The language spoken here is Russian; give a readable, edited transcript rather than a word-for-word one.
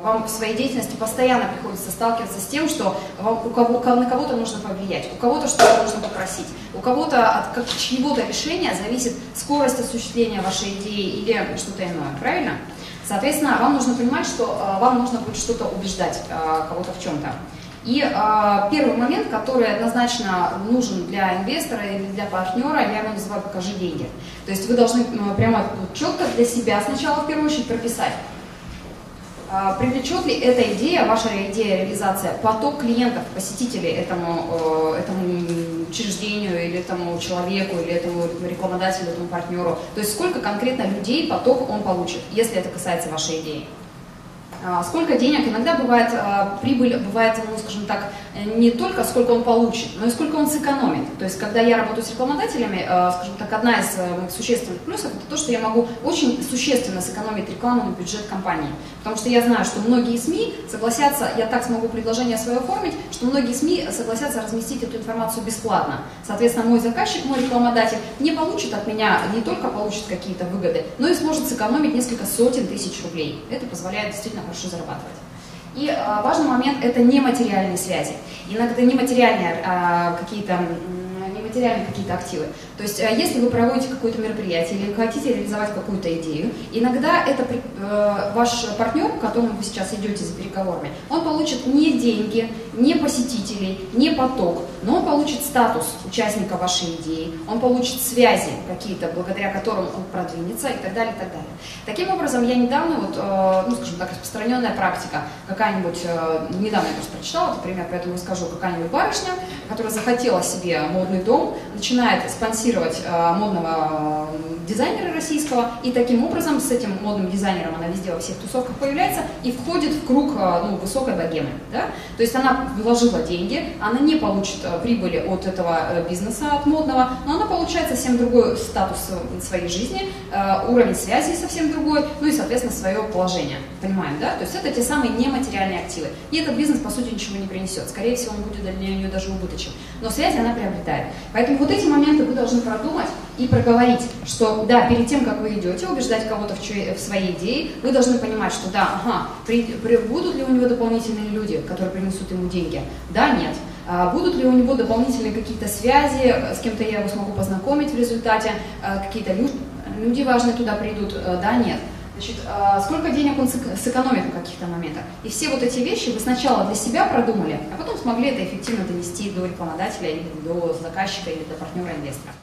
Вам в своей деятельности постоянно приходится сталкиваться с тем, что на кого-то нужно повлиять, у кого-то что-то нужно попросить, у кого-то от чьего-то решения зависит скорость осуществления вашей идеи или что-то иное, правильно? Соответственно, вам нужно понимать, что вам нужно будет что-то убеждать кого-то в чем-то. И первый момент, который однозначно нужен для инвестора или для партнера, я его называю «покажи деньги». То есть вы должны прямо четко для себя сначала в первую очередь прописать, привлечет ли эта идея, ваша идея реализация, поток клиентов, посетителей этому учреждению, или этому человеку, или этому рекламодателю, этому партнеру. То есть сколько конкретно людей поток он получит, если это касается вашей идеи. Сколько денег, иногда бывает, прибыль бывает, ну, скажем так, не только сколько он получит, но и сколько он сэкономит. То есть, когда я работаю с рекламодателями, скажем так, одна из моих существенных плюсов, это то, что я могу очень существенно сэкономить рекламный бюджет компании. Потому что я знаю, что многие СМИ согласятся, я так смогу предложение свое оформить, что многие СМИ согласятся разместить эту информацию бесплатно. Соответственно, мой заказчик, мой рекламодатель не получит от меня, не только получит какие-то выгоды, но и сможет сэкономить несколько сотен тысяч рублей. Это позволяет действительно хорошо зарабатывать. И важный момент – это нематериальные связи. Иногда нематериальные какие-то активы. То есть, если вы проводите какое-то мероприятие или хотите реализовать какую-то идею, иногда это ваш партнер, к которому вы сейчас идете за переговорами, он получит не деньги, не посетителей, не поток, но он получит статус участника вашей идеи, он получит связи какие-то, благодаря которым он продвинется и так далее, и так далее. Таким образом, я недавно, ну, скажем так, распространенная практика, какая-нибудь, недавно я просто прочитала, например, поэтому расскажу, какая-нибудь барышня, которая захотела себе модный дом, начинает спонсировать модного дизайнера российского, и таким образом с этим модным дизайнером она везде во всех тусовках появляется и входит в круг высокой богемы. Да? То есть она вложила деньги, она не получит прибыли от этого бизнеса, от модного, но она получает совсем другой статус своей жизни, уровень связи совсем другой, ну и, соответственно, свое положение. Понимаем, да? То есть это те самые нематериальные активы. И этот бизнес, по сути, ничего не принесет. Скорее всего, он будет для нее даже убыточен. Но связи она приобретает. Поэтому вот эти моменты вы должны продумать и проговорить, что да, перед тем, как вы идете убеждать кого-то в своей идее, вы должны понимать, что да, будут ли у него дополнительные люди, которые принесут ему деньги? Да, нет. Будут ли у него дополнительные какие-то связи, с кем-то я его смогу познакомить в результате, какие-то люди важные туда придут? Да, нет. Значит, сколько денег он сэкономит в каких-то моментах. И все вот эти вещи вы сначала для себя продумали, а потом смогли это эффективно донести до рекламодателя или до заказчика или до партнера-инвестора.